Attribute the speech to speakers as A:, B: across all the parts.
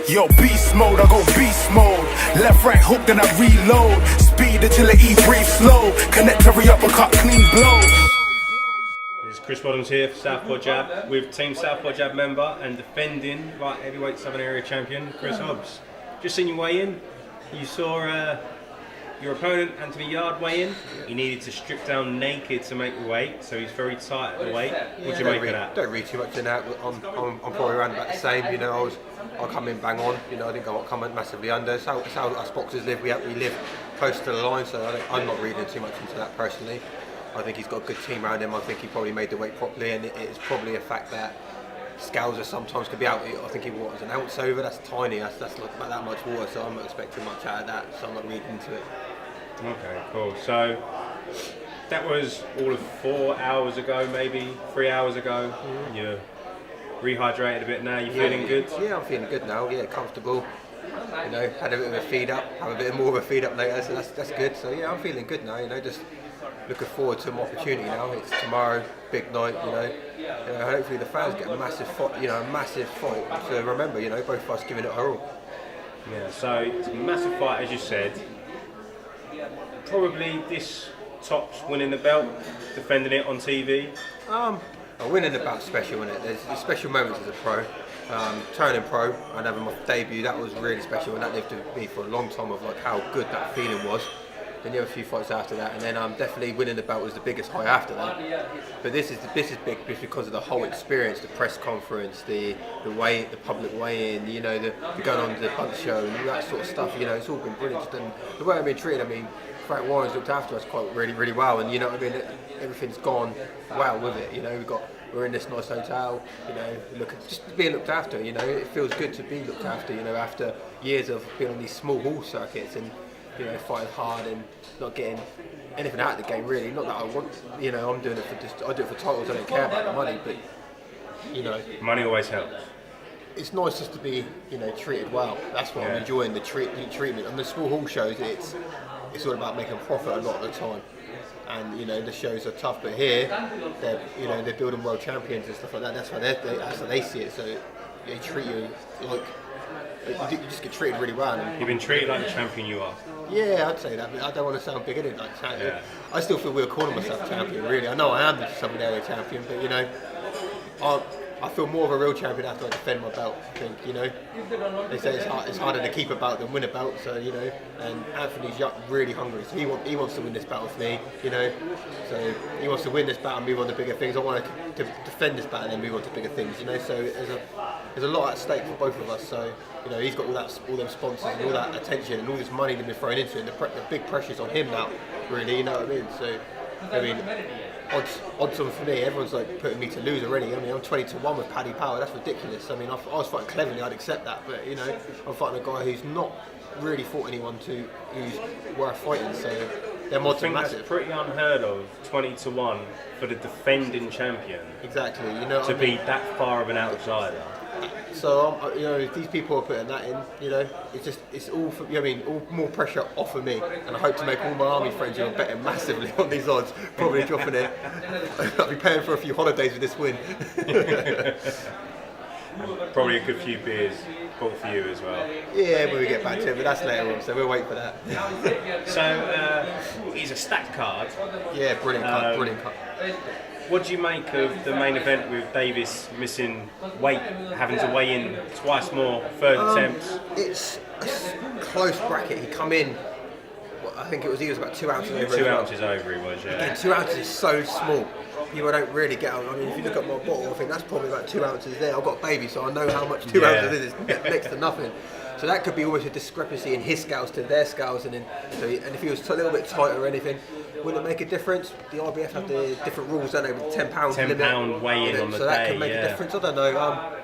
A: Yo, beast mode, I go beast mode. Left, right hook, then I reload. Speed, agility, breathe slow. Connect every uppercut, clean blows.
B: This is Chris Waddams here for Southpaw Jab with Team Southpaw Jab member and defending light heavyweight Southern Area champion Chris Hobbs. Just seen you weigh in. You saw your opponent Anthony Yarde weigh in. He needed to strip down naked to make the weight, so he's very tight at the weight. What do you make of that?
C: Don't read too much in that. I'm probably around about the same. You know, I'll come in bang on. You know, I think I won't come in massively under. It's how us boxers live. We live close to the line, so I'm not reading too much into that personally. I think he's got a good team around him. I think he probably made the weight properly, and it's probably a fact that scales sometimes could be out. I think he was an ounce over. That's tiny. That's not about that much water, so I'm not expecting much out of that. So I'm not reading into it.
B: Okay, cool. So that was all of 4 hours ago, maybe 3 hours ago. You're rehydrated a bit now. You feeling good?
C: Yeah, I'm feeling good now. Yeah, comfortable. You know, had a bit of a feed up. Have a bit more of a feed up later, so that's good. So yeah, I'm feeling good now. You know, just looking forward to an opportunity now. It's tomorrow, big night. You know, hopefully the fans get a massive fight. You know, a massive fight. So remember, you know, both of us giving it our all.
B: Yeah. So it's a massive fight, as you said. Probably this tops winning the belt, defending it on TV.
C: Winning the belt's special, isn't it? There's special moments as a pro. Turning pro and having my debut, that was really special, and that lived with me for a long time of like how good that feeling was. Then you have a few fights after that, and then definitely winning the belt was the biggest high after that. But this is big just because of the whole experience, the press conference, the public weigh-in, you know, the going on to the punch show and all that sort of stuff. You know, it's all been brilliant. And the way I've been treated, I mean, Frank Warren's looked after us quite really well, and you know what I mean. Everything's gone well with it. You know, we're in this nice hotel. You know, just being looked after. You know, it feels good to be looked after. You know, after years of being on these small hall circuits and, you know, fighting hard and not getting anything out of the game really. Not that I want, you know, I'm doing it I do it for titles, I don't care about the money, but, you know.
B: Money always helps.
C: It's nice just to be, you know, treated well. That's what I'm enjoying, the treatment. On the small hall shows, it's all about making profit a lot of the time. And, you know, the shows are tough, but here, they're building world champions and stuff like that. That's how they see it, so they treat you like, you just get treated really well.
B: You've been treated like the champion you are.
C: Yeah, I'd say that, but I don't want to sound big in it like champion. Yeah. I still feel weird calling myself champion, really. I know I am the Southern Area champion, but, you know, I feel more of a real champion after I defend my belt, I think, you know. They say it's harder to keep a belt than win a belt, so, you know, and Anthony's really hungry, so he wants to win this battle for me, you know. So he wants to win this battle and move on to bigger things. I want to defend this battle and then move on to bigger things, you know. So there's a lot at stake for both of us, so, you know, he's got all them sponsors and all that attention and all this money that's been thrown into it, and the big pressure's on him now, really, you know what I mean? So, I mean, odds on for me, everyone's like putting me to lose already. I mean, I'm 20-1 with Paddy Power, that's ridiculous. I mean, I was fighting cleverly, I'd accept that, but, you know, I'm fighting a guy who's not really fought anyone who's worth fighting, so their odds are massive.
B: That's pretty unheard of, 20-1 for the defending champion.
C: Exactly, you know,
B: to be that far of an outsider.
C: So, you know, if these people are putting that in, you know, it's all for, you know, I mean, all more pressure off of me, and I hope to make all my army friends who are betting massively on these odds probably dropping it. I'll be paying for a few holidays with this win.
B: Probably a good few beers bought for you as well.
C: Yeah, when we get back to it, but that's later on, so we'll wait for that.
B: So, it's a stacked card.
C: Yeah, brilliant card, brilliant card.
B: What do you make of the main event with Davis missing weight, having to weigh in twice more, third attempts?
C: It's a close bracket. He come in, I think he was about 2 ounces over.
B: 2 ounces over he was, yeah.
C: Again, 2 ounces is so small. People don't really get out. I mean, if you look at my bottle, I think that's probably about 2 ounces there. I've got a baby, so I know how much 2 ounces is. It's next to nothing. So that could be almost a discrepancy in his scales to their scales, and if he was a little bit tighter or anything, wouldn't it make a difference? The IBF have the different rules, don't they, with £10 limit.
B: £10 weigh-in on the day,
C: so that could make a difference. I don't know.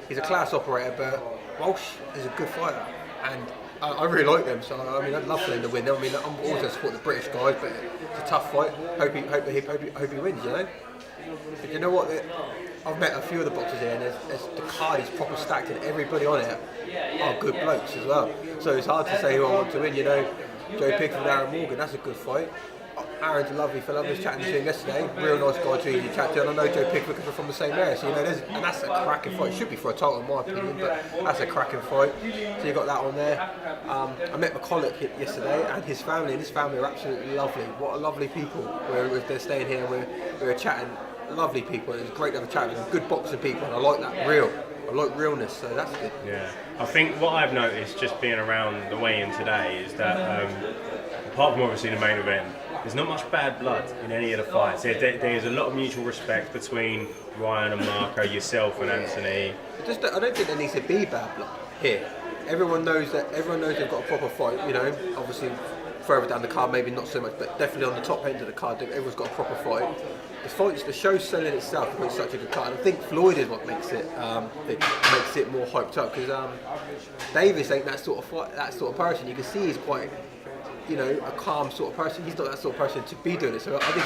C: He's a class operator, but Walsh is a good fighter, and I really like them. So I mean, I'd love for them to win. I mean, I'm always going to support the British guys, but it's a tough fight. Hope he wins, you know. But you know what? I've met a few of the boxers here, and the card is proper stacked, and everybody on it are good blokes as well. So it's hard to say who I want to win. You know, Joe Pickford, Aaron Morgan, that's a good fight. Aaron's a lovely fella. I was chatting to him yesterday. Real nice guy to easy chat to. And I know Joe Pickford because we're from the same area. So, and that's a cracking fight. It should be for a title in my opinion, but that's a cracking fight. So you got that on there. I met McCulloch yesterday and his family. And his family are absolutely lovely. What a lovely people. They're staying here and we're chatting. Lovely people. It was great to have a chat with them. Good boxing people. And I like that. Real. I like realness, so that's good.
B: Yeah, I think what I've noticed just being around the weigh-in today is that apart from obviously the main event, there's not much bad blood in any of the fights. There's a lot of mutual respect between Ryan and Marco, yourself and Anthony.
C: I don't think there needs to be bad blood here. Everyone knows they've got a proper fight. Obviously further down the card, maybe not so much, but definitely on the top end of the card, everyone's got a proper fight. The show's selling itself because it's such a good card. I think Floyd is what makes it more hyped up because Davis ain't that sort of person. You can see he's quite, a calm sort of person. He's not that sort of person to be doing it. So I think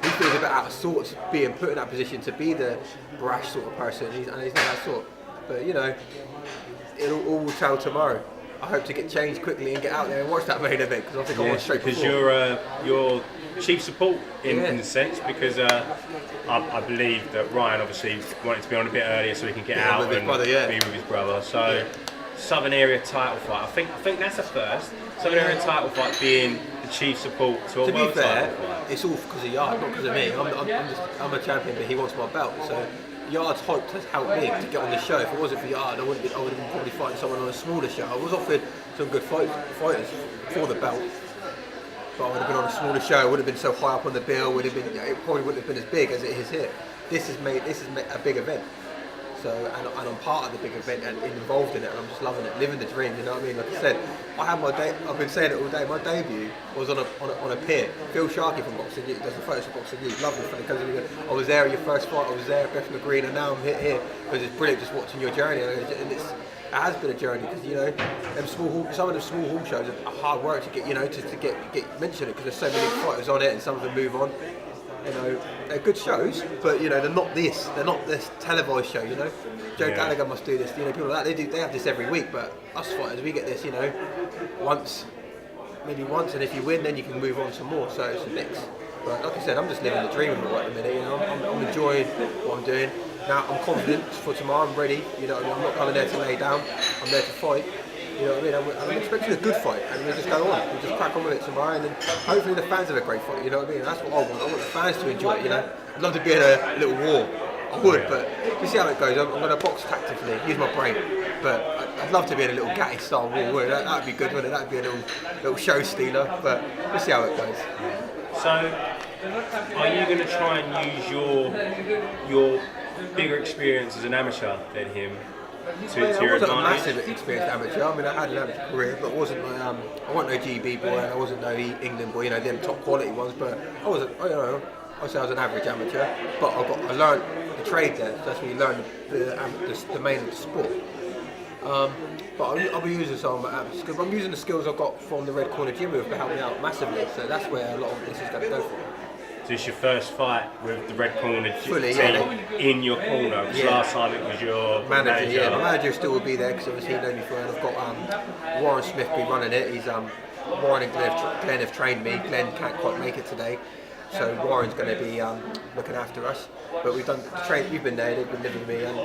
C: he feels a bit out of sorts being put in that position to be the brash sort of person. He's not that sort. But it'll all tell tomorrow. I hope to get changed quickly and get out there and watch that main event because I think I want straight
B: because
C: before.
B: you're chief support in a sense because I believe that Ryan obviously wanted to be on a bit earlier so he can get out and be with his brother. So Southern Area title fight. I think that's a first. Southern Area title fight being the chief support to a world title fight.
C: It's all because of Yarde, not because of me. I'm a champion, but he wants my belt. So Yarde's hype has helped me to get on the show. If it wasn't for Yarde, I would have been probably fighting someone on a smaller show. I was offered some good fighters for the belt, but I would have been on a smaller show. I would have been so high up on the bill. It probably wouldn't have been as big as it is here. This has made a big event. So and I'm part of the big event and involved in it, and I'm just loving it, living the dream. You know what I mean? Like I said, I've been saying it all day. My debut was on a pier. Phil Sharkey from Boxing Youth does the photos for Boxing Youth. Lovely fella. I was there at your first fight. I was there at Bethnal Green, and now I'm here because it's brilliant just watching your journey. And it has been a journey because some of the small hall shows are hard work to get to get mentioned because there's so many fighters on it, and some of them move on. They're good shows, but they're not this televised show. Joe Gallagher must do this. People like that they have this every week, but us fighters we get this maybe once, and if you win, then you can move on to more. So it's a mix. But like I said, I'm just living the dream right at the minute. I'm enjoying what I'm doing. Now I'm confident for tomorrow. I'm ready. I'm not coming there to lay down. I'm there to fight. I'm expecting a good fight, and we'll just go on. We'll just crack on with it tomorrow, and then hopefully the fans have a great fight. And that's what I want. I want the fans to enjoy it. I'd love to be in a little war. I would, but we'll see how it goes. I'm going to box tactically, use my brain, but I'd love to be in a little Gatty style war. That'd be good, wouldn't it? That'd be a little show stealer, but we'll see how it goes.
B: So, are you going to try and use your bigger experience as an amateur than him?
C: I wasn't a massive experienced amateur. I had an amateur career, but I wasn't no GB boy, and I wasn't no England boy. Them top quality ones. But I wasn't. I say I was an average amateur, but I learned the trade there. So that's when you learn the main of the sport. But I'll be using some because I'm using the skills I got from the Red Corner Gym to help me out massively. So that's where a lot of this is going to go for.
B: So it's your first fight with the Red Corner team in your corner. Because last time it was your manager.
C: Yeah, my manager still will be there because obviously he knows me for, and I've got Warren Smith be running it. He's Warren and Glenn have trained me. Glenn can't quite make it today, so Warren's going to be looking after us. But we've done the training. We've been there. They've been living with me, and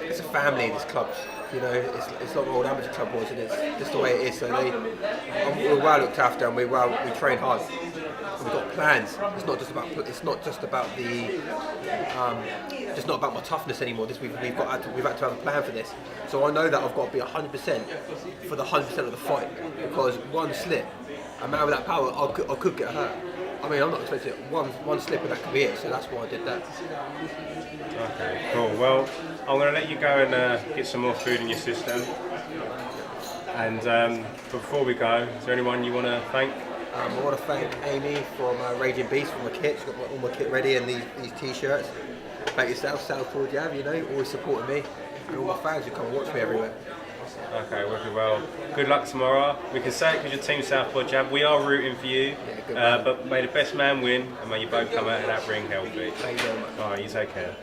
C: it's a family. This club. It's like the old amateur club was, and it's just the way it is. So we're well looked after, and we train hard. We've got plans. It's not just about my toughness anymore. We've had to have a plan for this. So I know that I've got to be 100% for the 100% of the fight, because one slip, a man with that power, I could get hurt. I'm not expecting it. One slip and that could be it. So that's why I did that.
B: Okay, cool. Well, I'm going to let you go and get some more food in your system. And before we go, is there anyone you want to thank?
C: I want to thank Amy from Raging Beast for my kit. She's got all my kit ready and these t-shirts. Thank yourself, Southpaw Jab, always supporting me, and all my fans who come and watch me everywhere.
B: Okay, wicked well. Good luck tomorrow. We can say it because your team Southpaw Jab. We are rooting for you, but may the best man win, and may you both come out of that ring healthy.
C: Thank you very much.
B: Alright, you take care.